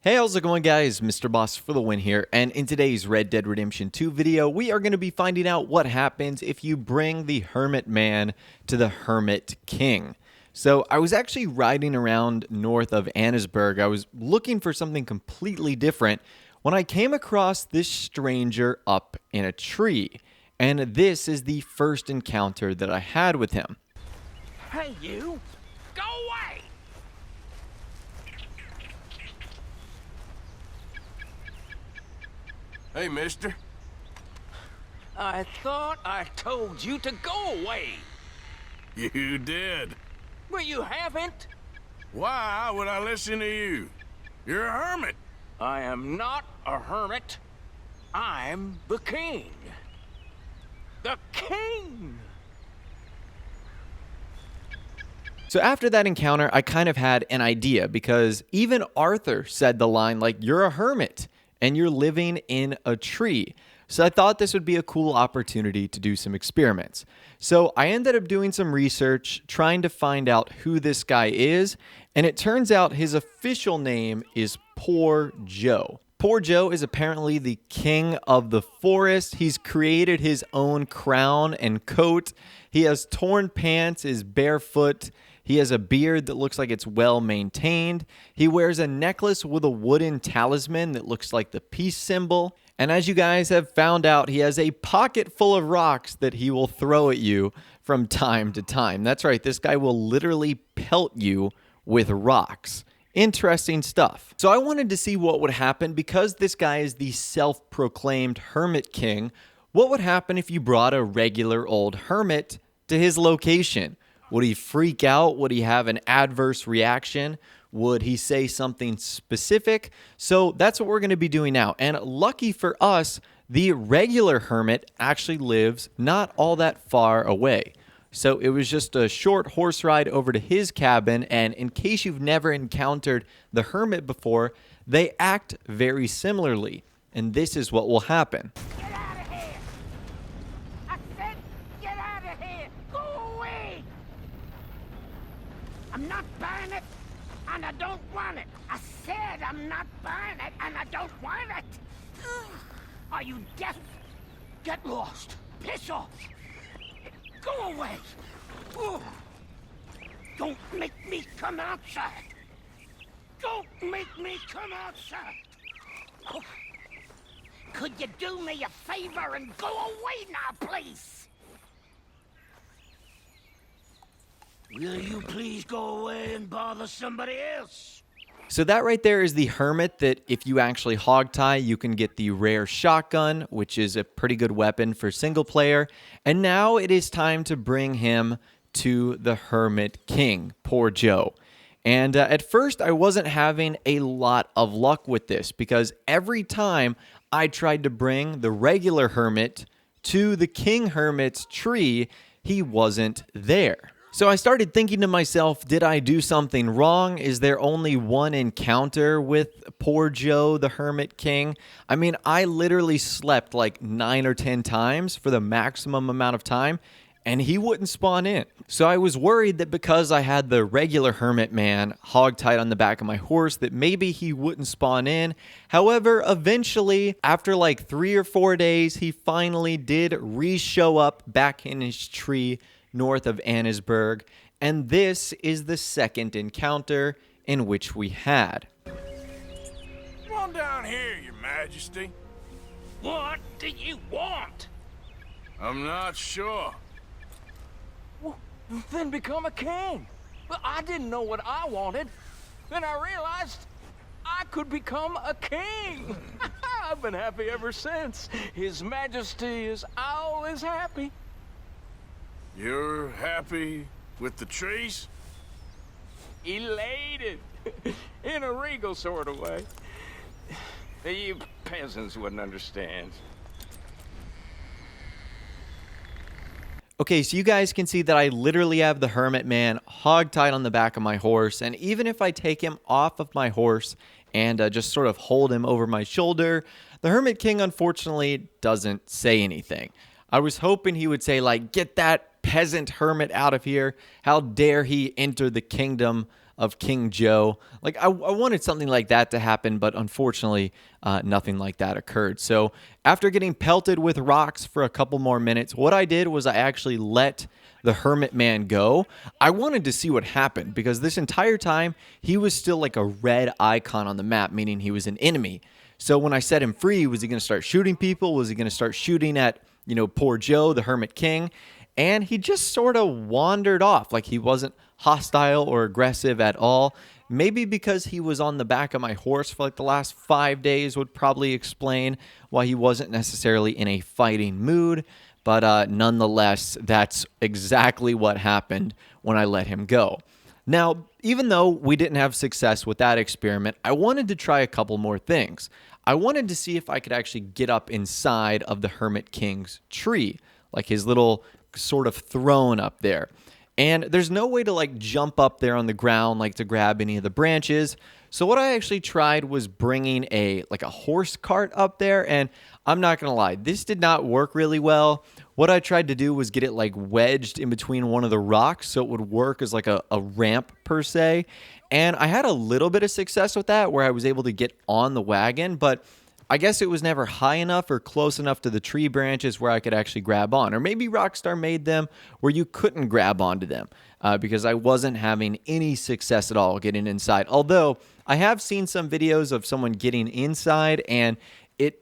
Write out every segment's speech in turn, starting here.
Hey, how's it going, guys? Mr. Boss for the win here, and in today's Red Dead Redemption 2 video, we are going to be finding out what happens if you bring the Hermit Man to the Hermit King. So, I was actually riding around north of Annesburg. I was looking for something completely different when I came across this stranger up in a tree, and this is the first encounter that I had with him. Hey, you! Go away! Hey, mister. I thought I told you to go away. You did. Well, you haven't. Why would I listen to you? You're a hermit. I am not a hermit. I'm the king. The king! So after that encounter, I kind of had an idea because even Arthur said the line like, "You're a hermit and you're living in a tree." So I thought this would be a cool opportunity to do some experiments. So I ended up doing some research, trying to find out who this guy is, and it turns out his official name is Poor Joe. Poor Joe is apparently the king of the forest. He's created his own crown and coat. He has torn pants, is barefoot. He has a beard that looks like it's well maintained. He wears a necklace with a wooden talisman that looks like the peace symbol. And as you guys have found out, he has a pocket full of rocks that he will throw at you from time to time. That's right, this guy will literally pelt you with rocks. Interesting stuff. So I wanted to see what would happen because this guy is the self-proclaimed Hermit King. What would happen if you brought a regular old hermit to his location? Would he freak out? Would he have an adverse reaction? Would he say something specific? So that's what we're going to be doing now. And lucky for us, the regular hermit actually lives not all that far away. So it was just a short horse ride over to his cabin. And in case you've never encountered the hermit before, they act very similarly. And this is what will happen. Get out of here! I said get out of here! Go away! I'm not buying it, and I don't want it. I said I'm not buying it, and I don't want it. Are you deaf? Get lost. Piss off. Go away. Don't make me come outside. Don't make me come outside. Oh. Could you do me a favor and go away now, please? Will you please go away and bother somebody else? So that right there is the hermit that if you actually hogtie, you can get the rare shotgun, which is a pretty good weapon for single player. And now it is time to bring him to the Hermit King, Poor Joe. And at first, I wasn't having a lot of luck with this because every time I tried to bring the regular hermit to the King Hermit's tree, he wasn't there. So I started thinking to myself, did I do something wrong? Is there only one encounter with Poor Joe, the Hermit King? I mean, I literally slept like 9 or 10 times for the maximum amount of time, and he wouldn't spawn in. So I was worried that because I had the regular Hermit Man hogtied on the back of my horse, that maybe he wouldn't spawn in. However, eventually, after like 3 or 4 days, he finally did re-show up back in his tree north of Annesburg, and this is the second encounter in which we had. Come on down here, Your Majesty. What do you want? I'm not sure. Well, then become a king. Well, I didn't know what I wanted. Then I realized I could become a king. I've been happy ever since. His Majesty is always happy. You're happy with the trees? Elated. In a regal sort of way. You peasants wouldn't understand. Okay, so you guys can see that I literally have the Hermit Man hogtied on the back of my horse, and even if I take him off of my horse and just sort of hold him over my shoulder, the Hermit King unfortunately doesn't say anything. I was hoping he would say like, "Get that peasant hermit out of here. How dare he enter the kingdom of King Joe. Like, I wanted something like that to happen, but unfortunately, nothing like that occurred. So after getting pelted with rocks for a couple more minutes, what I did was I actually let the Hermit Man go. I wanted to see what happened because this entire time he was still like a red icon on the map, meaning he was an enemy. So when I set him free, was he going to start shooting people? Was he going to start shooting at, poor Joe, the Hermit King? And he just sort of wandered off, like he wasn't hostile or aggressive at all. Maybe because he was on the back of my horse for like the last 5 days would probably explain why he wasn't necessarily in a fighting mood. But nonetheless, that's exactly what happened when I let him go. Now, even though we didn't have success with that experiment, I wanted to try a couple more things. I wanted to see if I could actually get up inside of the Hermit King's tree, like his little sort of throne up there. And there's no way to like jump up there on the ground, like to grab any of the branches. So what I actually tried was bringing a horse cart up there, and I'm not going to lie, this did not work really well. What I tried to do was get it like wedged in between one of the rocks so it would work as like a ramp per se. And I had a little bit of success with that where I was able to get on the wagon, but I guess it was never high enough or close enough to the tree branches where I could actually grab on. Or maybe Rockstar made them where you couldn't grab onto them because I wasn't having any success at all getting inside. Although I have seen some videos of someone getting inside and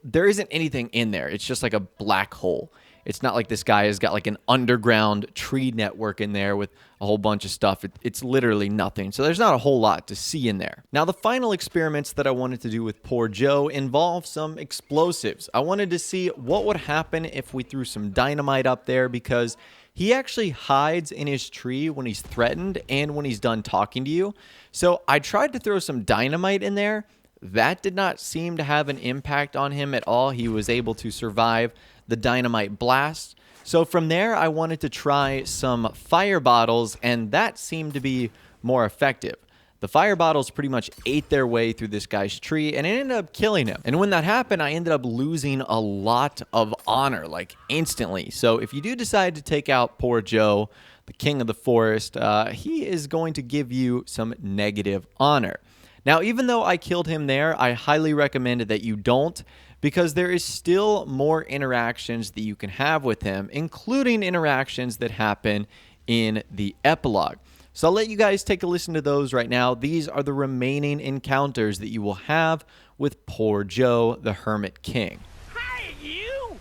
there isn't anything in there. It's just like a black hole. It's not like this guy has got like an underground tree network in there with a whole bunch of stuff. It's literally nothing. So there's not a whole lot to see in there. Now, the final experiments that I wanted to do with poor Joe involve some explosives. I wanted to see what would happen if we threw some dynamite up there because he actually hides in his tree when he's threatened and when he's done talking to you. So I tried to throw some dynamite in there. That did not seem to have an impact on him at all. He was able to survive the dynamite blast. So from there, I wanted to try some fire bottles, and that seemed to be more effective. The fire bottles pretty much ate their way through this guy's tree, and it ended up killing him. And when that happened, I ended up losing a lot of honor, like instantly. So if you do decide to take out poor Joe, the king of the forest, he is going to give you some negative honor. Now, even though I killed him there, I highly recommend that you don't, because there is still more interactions that you can have with him, including interactions that happen in the epilogue. So I'll let you guys take a listen to those right now. These are the remaining encounters that you will have with poor Joe, the Hermit King. Hi, you!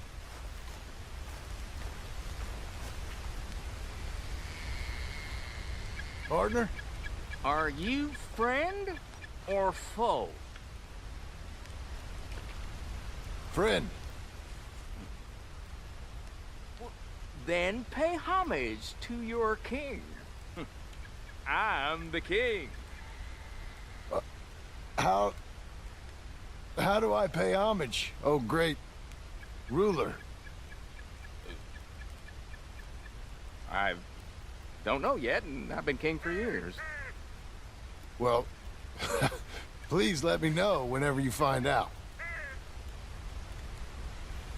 Partner? Are you friend or foe? Friend. Then pay homage to your king. I'm the king. How do I pay homage, oh great ruler? I don't know yet, and I've been king for years. Well, please let me know whenever you find out.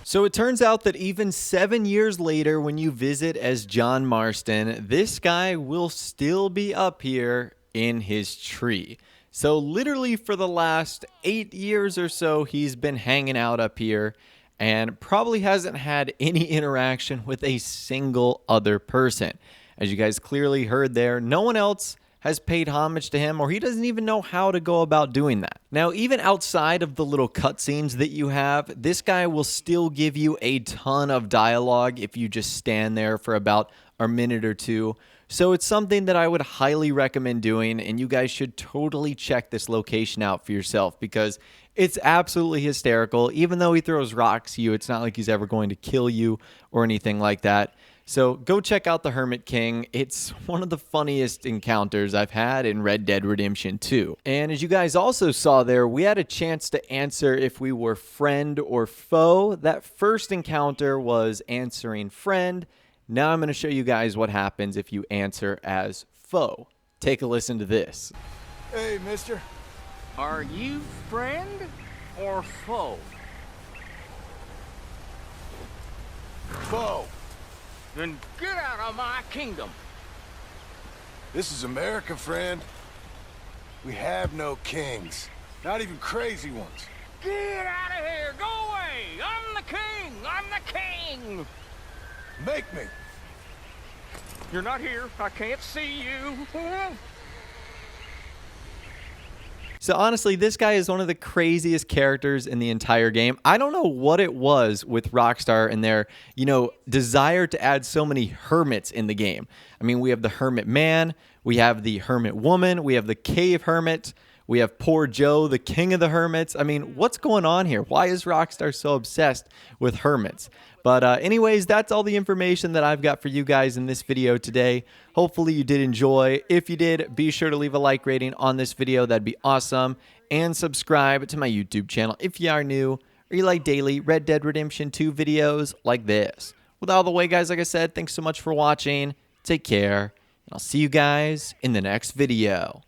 So it turns out that even 7 years later, when you visit as John Marston, this guy will still be up here in his tree. So literally for the last 8 years or so, he's been hanging out up here and probably hasn't had any interaction with a single other person. As you guys clearly heard there, no one else has paid homage to him, or he doesn't even know how to go about doing that. Now, even outside of the little cutscenes that you have, this guy will still give you a ton of dialogue if you just stand there for about a minute or two. So it's something that I would highly recommend doing, and you guys should totally check this location out for yourself because it's absolutely hysterical. Even though he throws rocks at you, it's not like he's ever going to kill you or anything like that. So go check out the Hermit King. It's one of the funniest encounters I've had in Red Dead Redemption 2. And as you guys also saw there, we had a chance to answer if we were friend or foe. That first encounter was answering friend. Now I'm going to show you guys what happens if you answer as foe. Take a listen to this. Hey, mister. Are you friend or foe? Foe. Then get out of my kingdom. This is America, friend. We have no kings. Not even crazy ones. Get out of here! Go away! I'm the king! I'm the king! Make me. You're not here. I can't see you. So honestly, this guy is one of the craziest characters in the entire game. I don't know what it was with Rockstar and their, desire to add so many hermits in the game. I mean, we have the Hermit Man, we have the Hermit Woman, we have the Cave Hermit, we have poor Joe, the king of the hermits. I mean, what's going on here? Why is Rockstar so obsessed with hermits? But anyways, that's all the information that I've got for you guys in this video today. Hopefully you did enjoy. If you did, be sure to leave a like rating on this video. That'd be awesome. And subscribe to my YouTube channel if you are new or you like daily Red Dead Redemption 2 videos like this. With all the way, guys, like I said, thanks so much for watching. Take care. And I'll see you guys in the next video.